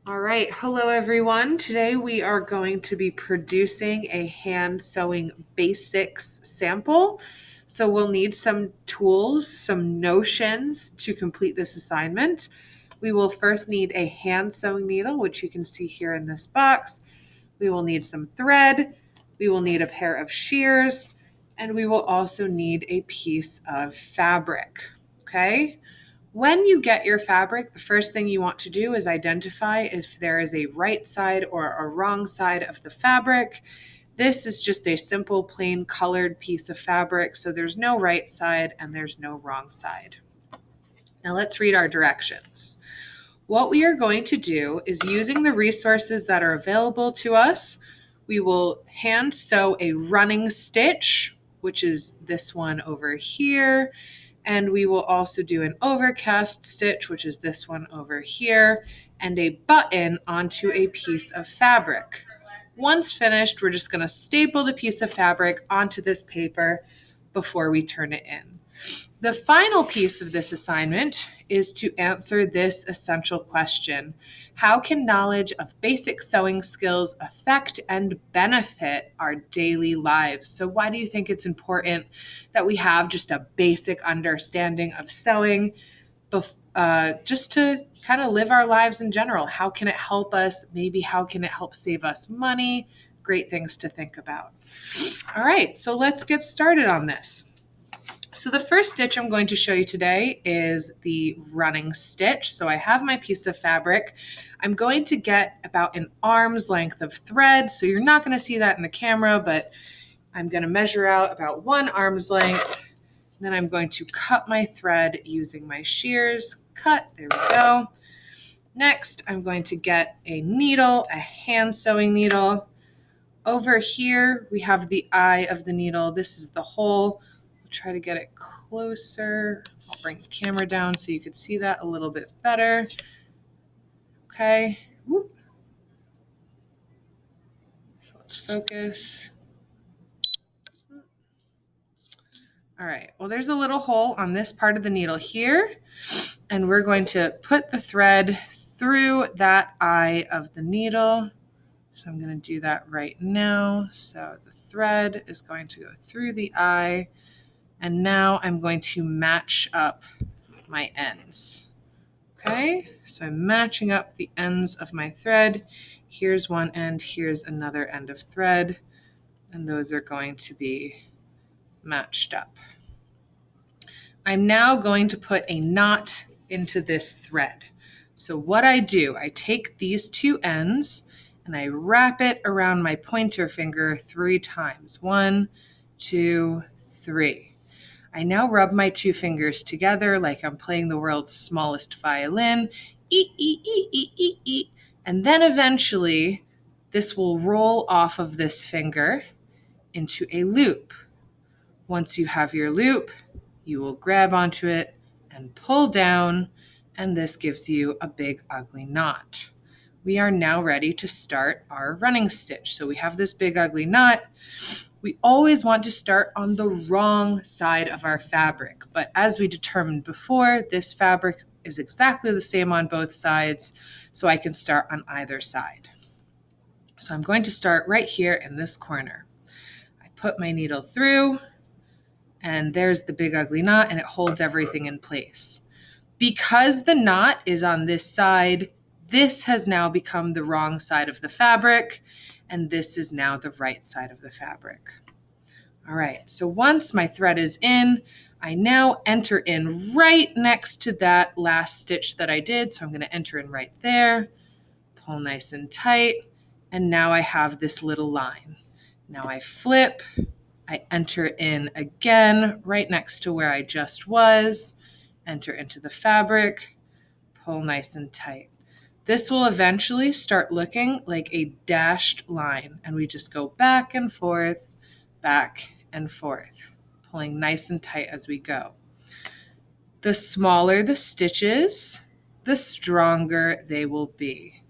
All right. Hello, everyone. Today we are going to be producing a hand sewing basics sample. So we'll need some tools, some notions to complete this assignment. We will first need a hand sewing needle, which you can see here in this box. We will need some thread. We will need a pair of shears, and we will also need a piece of fabric. Okay. When you get your fabric, the first thing you want to do is identify if there is a right side or a wrong side of the fabric. This is just a simple plain colored piece of fabric, so there's no right side and there's no wrong side. Now let's read our directions. What we are going to do is, using the resources that are available to us, we will hand sew a running stitch, which is this one over here. And we will also do an overcast stitch, which is this one over here, and a button onto a piece of fabric. Once finished, we're just going to staple the piece of fabric onto this paper before we turn it in. The final piece of this assignment is to answer this essential question: how can knowledge of basic sewing skills affect and benefit our daily lives? So why do you think it's important that we have just a basic understanding of sewing, just to kind of live our lives in general? How can it help us? Maybe how can it help save us money? Great things to think about. All right, so let's get started on this. So the first stitch I'm going to show you today is the running stitch. So I have my piece of fabric. I'm going to get about an arm's length of thread. So you're not going to see that in the camera, but I'm going to measure out about 1 arm's length. Then I'm going to cut my thread using my shears. Cut, there we go. Next, I'm going to get a needle, a hand sewing needle. Over here, we have the eye of the needle. This is the hole. Try to get it closer. I'll bring the camera down so you can see that a little bit better. Okay. Whoop. So let's focus. All right. Well, there's a little hole on this part of the needle here, and we're going to put the thread through that eye of the needle. So I'm going to do that right now. So the thread is going to go through the eye. And now I'm going to match up my ends. Okay, so I'm matching up the ends of my thread. Here's one end, here's another end of thread, and those are going to be matched up. I'm now going to put a knot into this thread. So what I do, I take these 2 ends and I wrap it around my pointer finger 3 times. 1, 2, 3. I now rub my 2 fingers together like I'm playing the world's smallest violin. And then eventually, this will roll off of this finger into a loop. Once you have your loop, you will grab onto it and pull down, and this gives you a big ugly knot. We are now ready to start our running stitch. So we have this big ugly knot. We always want to start on the wrong side of our fabric, but as we determined before, this fabric is exactly the same on both sides, so I can start on either side. So I'm going to start right here in this corner. I put my needle through, and there's the big ugly knot, and it holds everything in place. Because the knot is on this side, this has now become the wrong side of the fabric, and this is now the right side of the fabric. All right, so once my thread is in, I now enter in right next to that last stitch that I did. So I'm going to enter in right there, pull nice and tight, and now I have this little line. Now I flip, I enter in again right next to where I just was, enter into the fabric, pull nice and tight. This will eventually start looking like a dashed line, and we just go back and forth, pulling nice and tight as we go. The smaller the stitches, the stronger they will be.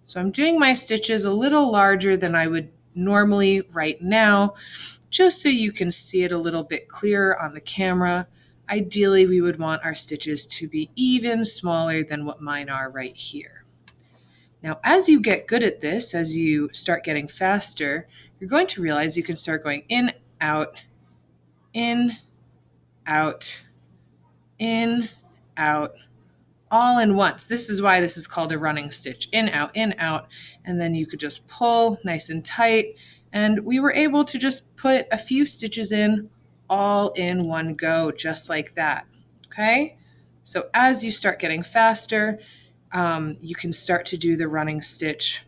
So I'm doing my stitches a little larger than I would normally right now, just so you can see it a little bit clearer on the camera. Ideally, we would want our stitches to be even smaller than what mine are right here. Now, as you get good at this, as you start getting faster, you're going to realize you can start going in, out, in, out, in, out, all in once. This is why this is called a running stitch. In, out, and then you could just pull nice and tight. And we were able to just put a few stitches in all in one go, just like that. Okay? So as you start getting faster, you can start to do the running stitch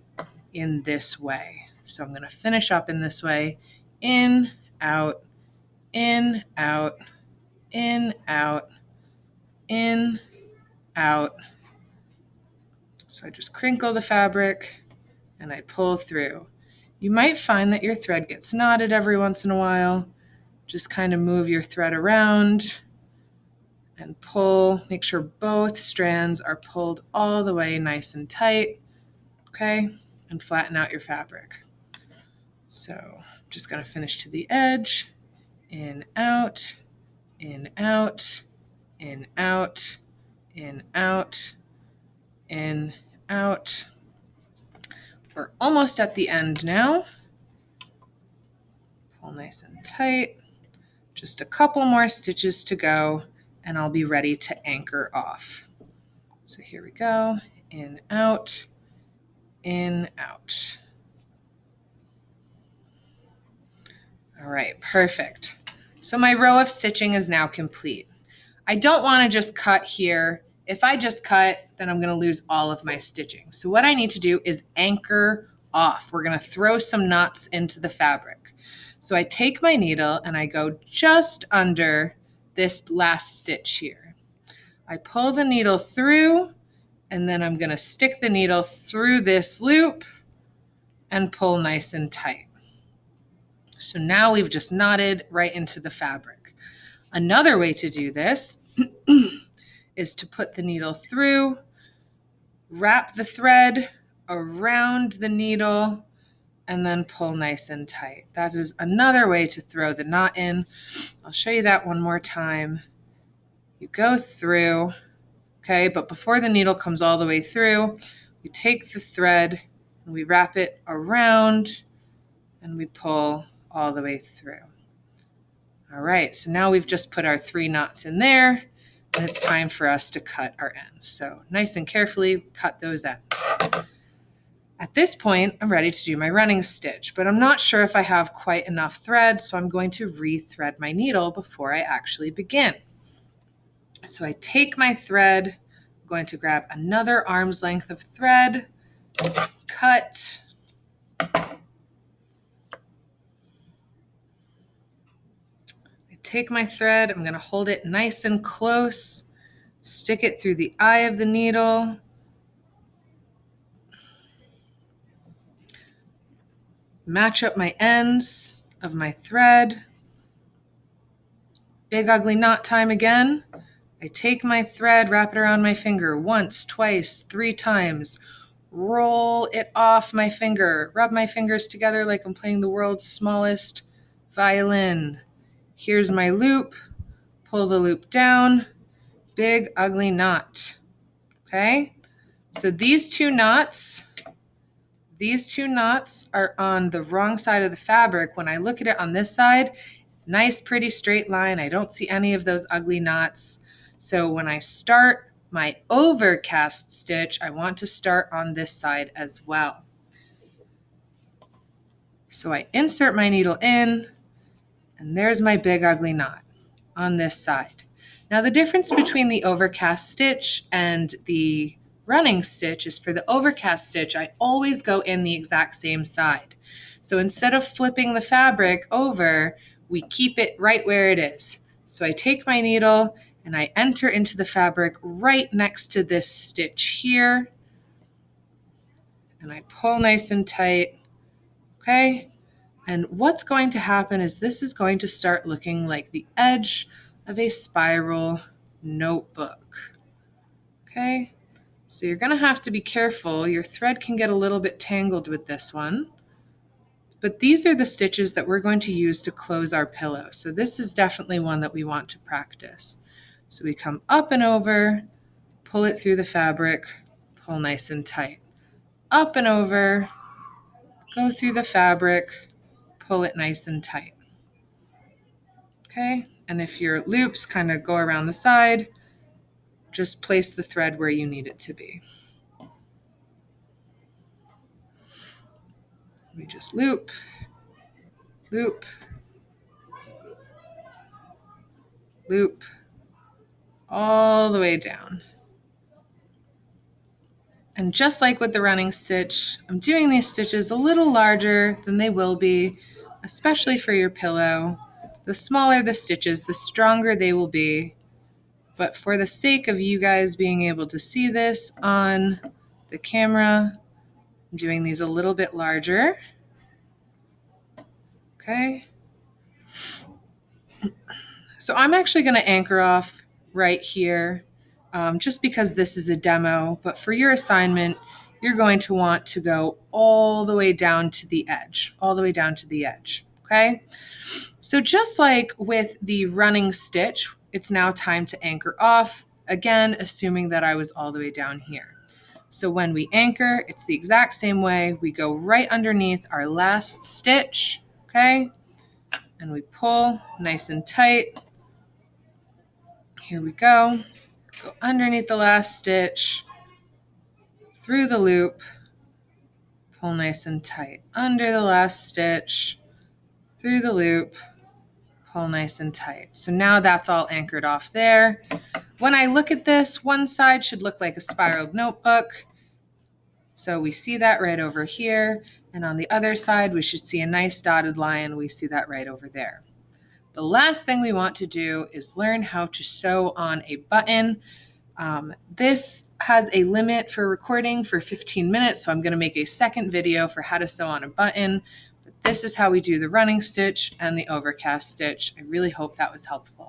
in this way. So I'm going to finish up in this way. In, out, in, out, in, out, in, out. So I just crinkle the fabric and I pull through. You might find that your thread gets knotted every once in a while. Just kind of move your thread around and pull. Make sure both strands are pulled all the way nice and tight. Okay? And flatten out your fabric. So I'm just going to finish to the edge. In, out, in, out, in, out, in, out, in, out. We're almost at the end now. Pull nice and tight. Just a couple more stitches to go, and I'll be ready to anchor off. So here we go. In, out, in, out. All right, perfect. So my row of stitching is now complete. I don't want to just cut here. If I just cut, then I'm going to lose all of my stitching. So what I need to do is anchor off. We're going to throw some knots into the fabric. So I take my needle and I go just under this last stitch here. I pull the needle through, and then I'm going to stick the needle through this loop and pull nice and tight. So now we've just knotted right into the fabric. Another way to do this is to put the needle through, wrap the thread around the needle, and then pull nice and tight. That is another way to throw the knot in. I'll show you that one more time. You go through, okay, but before the needle comes all the way through, we take the thread and we wrap it around and we pull all the way through. All right, so now we've just put our 3 knots in there, and it's time for us to cut our ends. So nice and carefully cut those ends. At this point, I'm ready to do my running stitch, but I'm not sure if I have quite enough thread, so I'm going to re-thread my needle before I actually begin. So I take my thread, I'm going to grab another arm's length of thread, cut, take my thread, I'm going to hold it nice and close, stick it through the eye of the needle, match up my ends of my thread. Big ugly knot time again. I take my thread, wrap it around my finger once, twice, 3 times, roll it off my finger, rub my fingers together like I'm playing the world's smallest violin. Here's my loop, pull the loop down, big ugly knot. Okay? So these two knots are on the wrong side of the fabric. When I look at it on this side, nice pretty straight line. I don't see any of those ugly knots. So when I start my overcast stitch, I want to start on this side as well. So I insert my needle in, and there's my big ugly knot on this side. Now the difference between the overcast stitch and the running stitch is for the overcast stitch, I always go in the exact same side. So instead of flipping the fabric over, we keep it right where it is. So I take my needle and I enter into the fabric right next to this stitch here. And I pull nice and tight, okay? And what's going to happen is this is going to start looking like the edge of a spiral notebook, okay? So you're gonna have to be careful. Your thread can get a little bit tangled with this one, but these are the stitches that we're going to use to close our pillow. So this is definitely one that we want to practice. So we come up and over, pull it through the fabric, pull nice and tight. up and over, go through the fabric, pull it nice and tight. Okay, and if your loops kind of go around the side, just place the thread where you need it to be. We just loop, loop, loop, all the way down. And just like with the running stitch, I'm doing these stitches a little larger than they will be, especially for your pillow. The smaller the stitches, the stronger they will be. But for the sake of you guys being able to see this on the camera, I'm doing these a little bit larger. Okay. So I'm actually going to anchor off right here just because this is a demo. But for your assignment, you're going to want to go all the way down to the edge, all the way down to the edge. Okay. So just like with the running stitch, it's now time to anchor off. Again, assuming that I was all the way down here. So when we anchor, it's the exact same way. We go right underneath our last stitch, okay? And we pull nice and tight. Here we go. Go underneath the last stitch, through the loop, pull nice and tight. Under the last stitch, through the loop, pull nice and tight. So now that's all anchored off there. When I look at this, one side should look like a spiraled notebook. So we see that right over here. And on the other side, we should see a nice dotted line. We see that right over there. The last thing we want to do is learn how to sew on a button. This has a limit for recording for 15 minutes, so I'm going to make a second video for how to sew on a button. But this is how we do the running stitch and the overcast stitch. I really hope that was helpful.